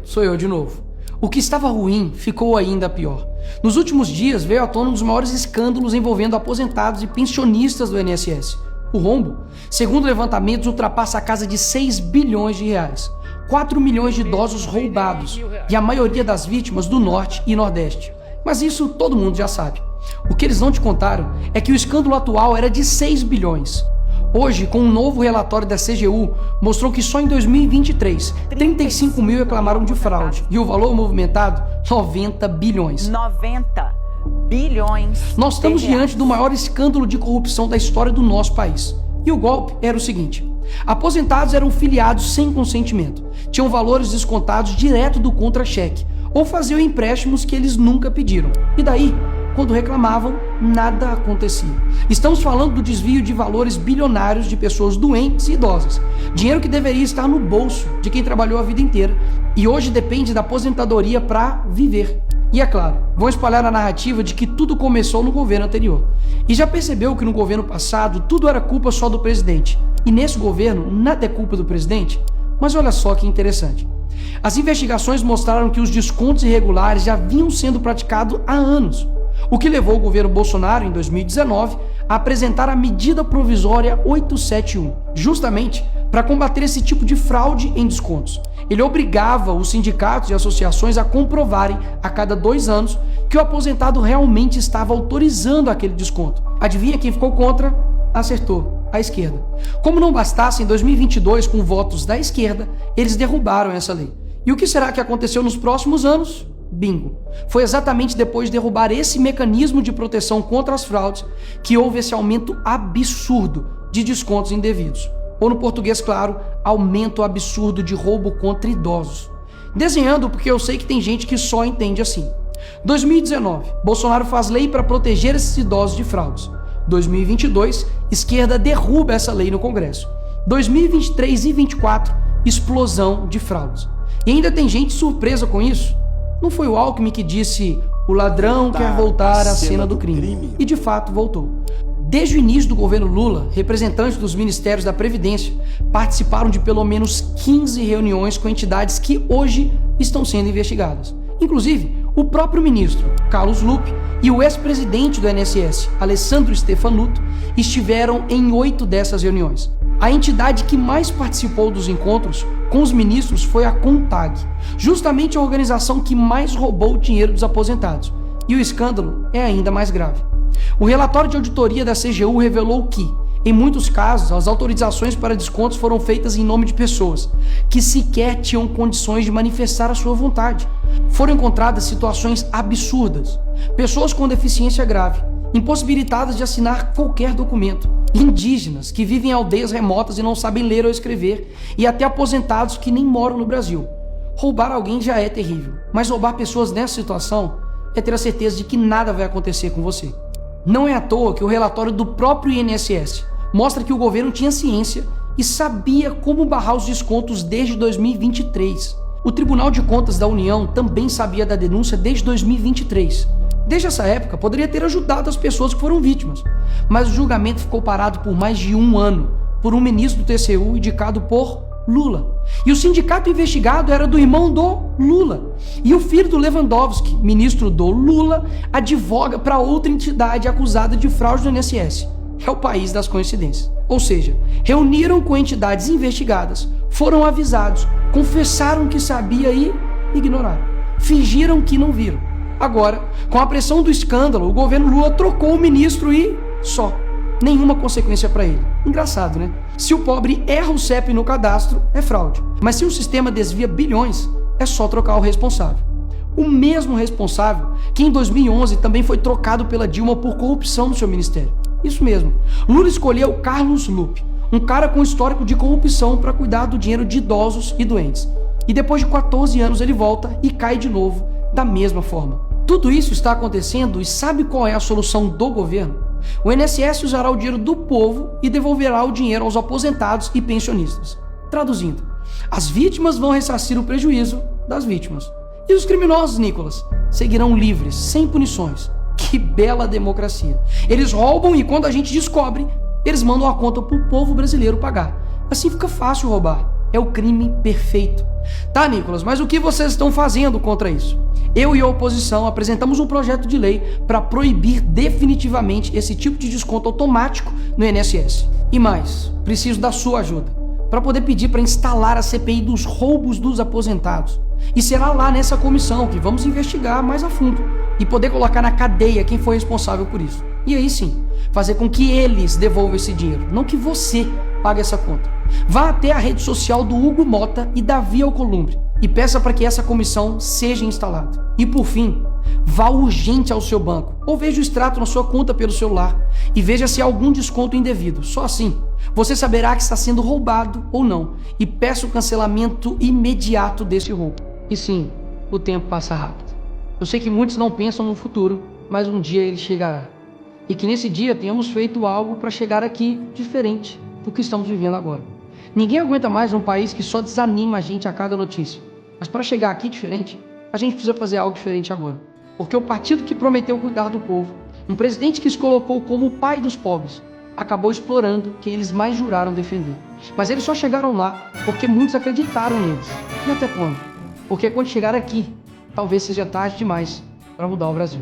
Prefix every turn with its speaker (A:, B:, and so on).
A: sou eu de novo. O que estava ruim ficou ainda pior. Nos últimos dias veio à tona um dos maiores escândalos envolvendo aposentados e pensionistas do INSS. O rombo, segundo levantamentos, ultrapassa a casa de 6 bilhões de reais. 4 milhões de idosos roubados e a maioria das vítimas do Norte e Nordeste. Mas isso todo mundo já sabe. O que eles não te contaram é que o escândalo atual era de 6 bilhões. Hoje, com um novo relatório da CGU, mostrou que só em 2023, 35 mil reclamaram de fraude e o valor movimentado, 90 bilhões.
B: 90 bilhões.
A: Nós estamos diante do maior escândalo de corrupção da história do nosso país. E o golpe era o seguinte: aposentados eram filiados sem consentimento, tinham valores descontados direto do contra-cheque ou faziam empréstimos que eles nunca pediram. E daí, quando reclamavam, nada acontecia. Estamos falando do desvio de valores bilionários de pessoas doentes e idosas. Dinheiro que deveria estar no bolso de quem trabalhou a vida inteira e hoje depende da aposentadoria para viver. E é claro, vão espalhar a narrativa de que tudo começou no governo anterior. E já percebeu que no governo passado tudo era culpa só do presidente. E nesse governo nada é culpa do presidente? Mas olha só que interessante. As investigações mostraram que os descontos irregulares já vinham sendo praticados há anos. O que levou o governo Bolsonaro, em 2019, a apresentar a medida provisória 871, justamente para combater esse tipo de fraude em descontos. Ele obrigava os sindicatos e associações a comprovarem, a cada 2 anos, que o aposentado realmente estava autorizando aquele desconto. Adivinha quem ficou contra? Acertou, a esquerda. Como não bastasse, em 2022, com votos da esquerda, eles derrubaram essa lei. E o que será que aconteceu nos próximos anos? Bingo. Foi exatamente depois de derrubar esse mecanismo de proteção contra as fraudes que houve esse aumento absurdo de descontos indevidos. Ou no português claro, aumento absurdo de roubo contra idosos. Desenhando porque eu sei que tem gente que só entende assim. 2019, Bolsonaro faz lei para proteger esses idosos de fraudes. 2022, esquerda derruba essa lei no Congresso. 2023 e 2024, explosão de fraudes. E ainda tem gente surpresa com isso. Não foi o Alckmin que disse: o ladrão quer voltar à cena do crime. E de fato voltou. Desde o início do governo Lula, representantes dos ministérios da Previdência participaram de pelo menos 15 reuniões com entidades que hoje estão sendo investigadas. Inclusive, o próprio ministro, Carlos Lupe, e o ex-presidente do INSS, Alessandro Stefanuto, estiveram em 8 dessas reuniões. A entidade que mais participou dos encontros com os ministros foi a CONTAG, justamente a organização que mais roubou o dinheiro dos aposentados. E o escândalo é ainda mais grave. O relatório de auditoria da CGU revelou que, em muitos casos, as autorizações para descontos foram feitas em nome de pessoas que sequer tinham condições de manifestar a sua vontade. Foram encontradas situações absurdas. Pessoas com deficiência grave, impossibilitadas de assinar qualquer documento, indígenas que vivem em aldeias remotas e não sabem ler ou escrever, e até aposentados que nem moram no Brasil. Roubar alguém já é terrível, mas roubar pessoas nessa situação é ter a certeza de que nada vai acontecer com você. Não é à toa que o relatório do próprio INSS mostra que o governo tinha ciência e sabia como barrar os descontos desde 2023. O Tribunal de Contas da União também sabia da denúncia desde 2023. Desde essa época, poderia ter ajudado as pessoas que foram vítimas, mas o julgamento ficou parado por mais de 1 ano, por um ministro do TCU indicado por Lula. E o sindicato investigado era do irmão do Lula. E o filho do Lewandowski, ministro do Lula, advoga para outra entidade acusada de fraude no INSS. É o país das coincidências. Ou seja, reuniram com entidades investigadas, foram avisados, confessaram que sabia e ignoraram. Fingiram que não viram. Agora, com a pressão do escândalo, o governo Lula trocou o ministro e só. Nenhuma consequência para ele. Engraçado, né? Se o pobre erra o CEP no cadastro, é fraude. Mas se o sistema desvia bilhões, é só trocar o responsável. O mesmo responsável que em 2011 também foi trocado pela Dilma por corrupção no seu ministério. Isso mesmo. Lula escolheu Carlos Lupe, um cara com histórico de corrupção para cuidar do dinheiro de idosos e doentes. E depois de 14 anos ele volta e cai de novo da mesma forma. Tudo isso está acontecendo e sabe qual é a solução do governo? O INSS usará o dinheiro do povo e devolverá o dinheiro aos aposentados e pensionistas. Traduzindo, as vítimas vão ressarcir o prejuízo das vítimas. E os criminosos, Nicolas, seguirão livres, sem punições. Que bela democracia. Eles roubam e quando a gente descobre, eles mandam a conta para o povo brasileiro pagar. Assim fica fácil roubar. é o crime perfeito. Tá, Nicolas, mas o que vocês estão fazendo contra isso? Eu e a oposição apresentamos um projeto de lei para proibir definitivamente esse tipo de desconto automático no INSS. E mais, preciso da sua ajuda para poder pedir para instalar a CPI dos roubos dos aposentados. E será lá nessa comissão que vamos investigar mais a fundo e poder colocar na cadeia quem foi responsável por isso. E aí sim, fazer com que eles devolvam esse dinheiro, não que você pague essa conta. Vá até a rede social do Hugo Mota e Davi Alcolumbre e peça para que essa comissão seja instalada. E por fim, vá urgente ao seu banco ou veja o extrato na sua conta pelo celular e veja se há algum desconto indevido. Só assim, você saberá que está sendo roubado ou não e peça o cancelamento imediato desse roubo. E sim, o tempo passa rápido. Eu sei que muitos não pensam no futuro, mas um dia ele chegará. E que nesse dia tenhamos feito algo para chegar aqui diferente do que estamos vivendo agora. Ninguém aguenta mais um país que só desanima a gente a cada notícia. Mas para chegar aqui diferente, a gente precisa fazer algo diferente agora. Porque o partido que prometeu cuidar do povo, um presidente que se colocou como o pai dos pobres, acabou explorando quem eles mais juraram defender. Mas eles só chegaram lá porque muitos acreditaram neles. E até quando? Porque quando chegar aqui, talvez seja tarde demais para mudar o Brasil.